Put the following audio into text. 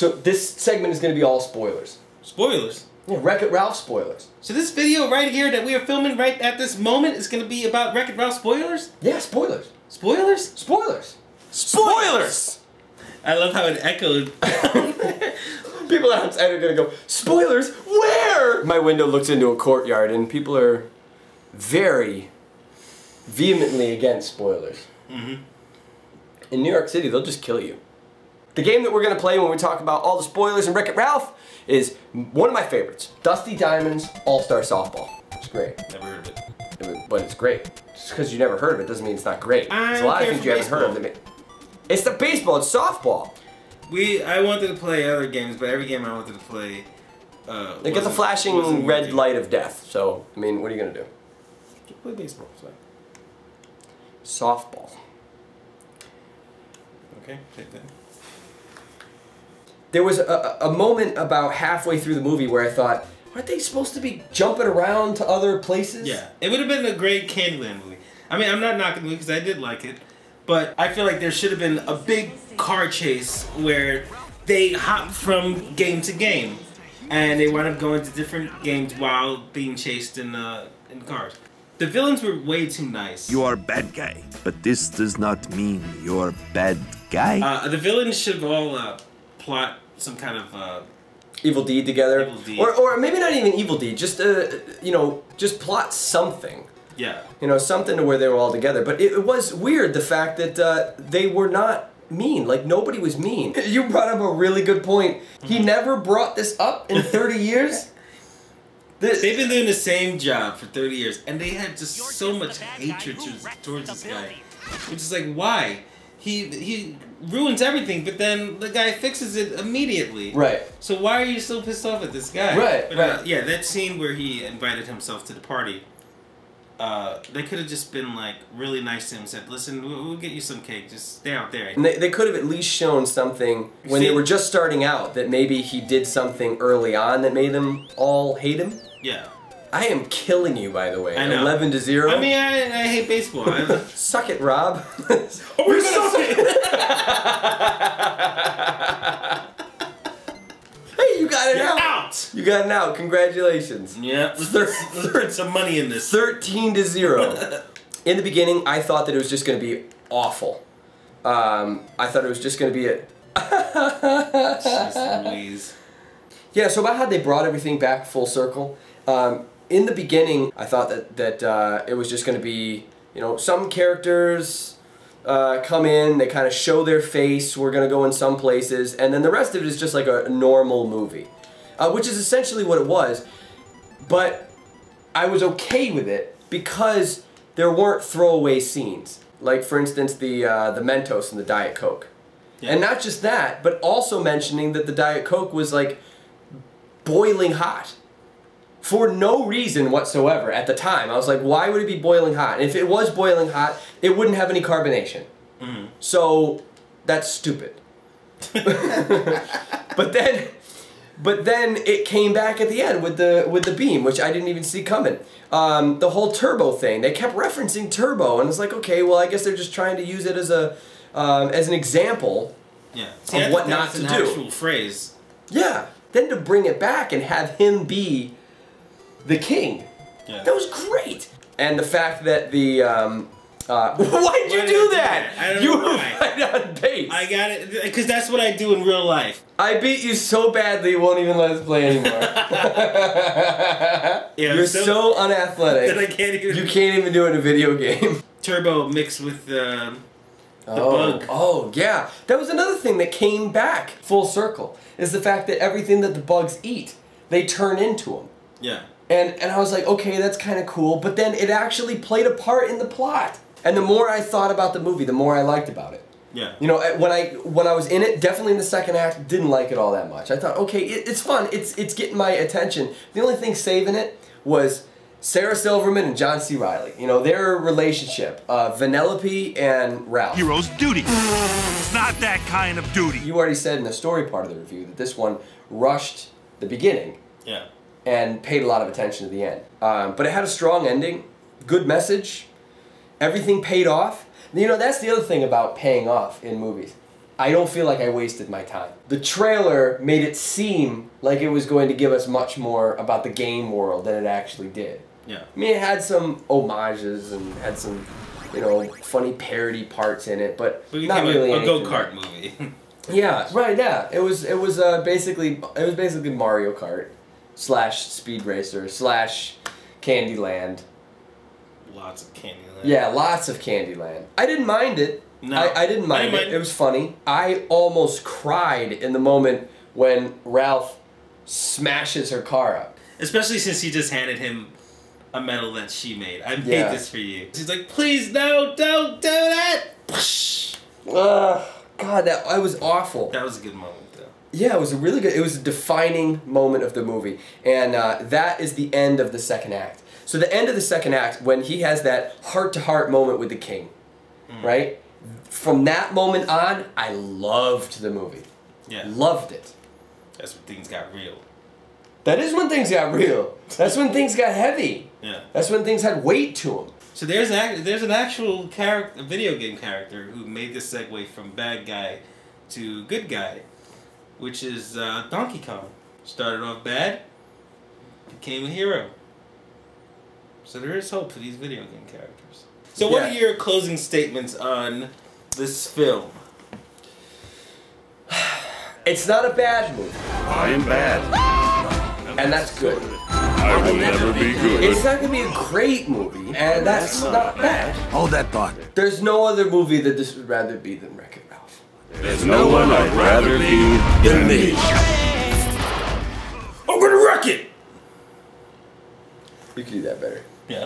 So this segment is going to be all spoilers. Spoilers? Yeah, Wreck-It Ralph spoilers. So this video right here that we are filming right at this moment is going to be about Wreck-It Ralph spoilers? Yeah, spoilers. Spoilers? Spoilers. Spoilers! I love how it echoed. People outside are going to go, spoilers? Where? My window looks into a courtyard and people are very vehemently against spoilers. Mm-hmm. In New York City, they'll just kill you. The game that we're going to play when we talk about all the spoilers in Wreck-It Ralph is one of my favorites. Dusty Diamond's All-Star Softball. It's great. Never heard of it. But it's great. Just because you never heard of it doesn't mean it's not great. There's a lot of things you haven't heard of. It's the baseball. It's softball. I wanted to play other games, but every game I wanted to play they get the flashing red light of death. So, I mean, what are you going to do? You play baseball. So. Softball. Okay, take that. There was a moment about halfway through the movie where I thought, aren't they supposed to be jumping around to other places? Yeah, it would have been a great Candyland movie. I mean, I'm not knocking the movie because I did like it, but I feel like there should have been a big car chase where they hop from game to game, and they wind up going to different games while being chased in cars. The villains were way too nice. You are a bad guy, but this does not mean you're a bad guy. The villains should have all plot some kind of evil deed together. Evil deed. Or maybe not even evil deed, just you know, just plot something. Yeah. You know, something to where they were all together. But it was weird the fact that they were not mean. Like, nobody was mean. You brought up a really good point. He never brought this up in 30 years. They've been doing the same job for 30 years, and they had just so much hatred towards this guy. Which is like, why? He ruins everything, but then the guy fixes it immediately. Right. So why are you so pissed off at this guy? Right, but, right. Yeah, that scene where he invited himself to the party, they could have just been like really nice to him and said, listen, we'll get you some cake, just stay out there. And they could have at least shown something when they were just starting out, that maybe he did something early on that made them all hate him. Yeah. I am killing you, by the way. I know. 11-0. I mean, I hate baseball. Suck it, Rob. We're suck it. Hey, you got it You're out. out. You got it out. Congratulations. Yeah. Let's put some money in this. 13-0. In the beginning, I thought that it was just going to be awful. I thought it was just going to be a... Jeez Louise. Yeah, so about how they brought everything back full circle. In the beginning, I thought that it was just going to be, you know, some characters come in, they kind of show their face, we're going to go in some places, and then the rest of it is just like a normal movie. Which is essentially what it was, but I was okay with it because there weren't throwaway scenes. Like, for instance, the Mentos and the Diet Coke. Yeah. And not just that, but also mentioning that the Diet Coke was like boiling hot. For no reason whatsoever at the time. I was like, why would it be boiling hot? And if it was boiling hot, it wouldn't have any carbonation. Mm-hmm. So, that's stupid. But then it came back at the end with the beam, which I didn't even see coming. The whole turbo thing, they kept referencing turbo, and it's like, okay, well, I guess they're just trying to use it as an example of what not to do. Actual phrase. Yeah. Then to bring it back and have him be the king. Yeah. That was great. And the fact that the why'd you do that? I don't you know were why. right on base. I got it because that's what I do in real life. I beat you so badly you won't even let us play anymore. Yeah, you're so unathletic that I can't even. You can't even do it in a video game. Turbo mixed with the bug. bug. Oh yeah, that was another thing that came back full circle. Is the fact that everything that the bugs eat, they turn into them. Yeah. And I was like, okay, that's kind of cool, but then it actually played a part in the plot. And the more I thought about the movie, the more I liked about it. Yeah. You know, when I was in it, definitely in the second act, didn't like it all that much. I thought, okay, it's fun, it's getting my attention. The only thing saving it was Sarah Silverman and John C. Reilly. You know, their relationship, Vanellope and Ralph. Hero's duty. It's not that kind of duty. You already said in the story part of the review that this one rushed the beginning. Yeah. And paid a lot of attention to the end. But it had a strong ending, good message, everything paid off. You know, that's the other thing about paying off in movies. I don't feel like I wasted my time. The trailer made it seem like it was going to give us much more about the game world than it actually did. Yeah. I mean, it had some homages and had some, you know, funny parody parts in it, but not really a anything. go-kart movie. Yeah, right. Yeah, it was basically Mario Kart / Speed Racer / Candyland. Lots of Candyland. Yeah, lots of Candyland. I didn't mind it. No, I didn't mind it. It was funny. I almost cried in the moment when Ralph smashes her car up. Especially since he just handed him a medal that she made. I made this for you. She's like, please, no, don't do that. God, that was awful. That was a good moment, though. Yeah, it was a really good. It was a defining moment of the movie, and that is the end of the second act. So the end of the second act, when he has that heart-to-heart moment with the king, right? From that moment on, I loved the movie. Yeah. Loved it. That's when things got real. That is when things got real. That's when things got heavy. Yeah. That's when things had weight to them. So there's an actual character, a video game character, who made this segue from bad guy to good guy, which is Donkey Kong. Started off bad, became a hero. So there is hope for these video game characters. So what are your closing statements on this film? It's not a bad movie. I am bad. And that's good. I will never be good. It's not going to be a great movie, and that's not bad. Hold that thought. There's no other movie that this would rather be than Wreck-It Ralph. There's no one I'd rather be than me. I'm gonna wreck it! You can do that better. Yeah.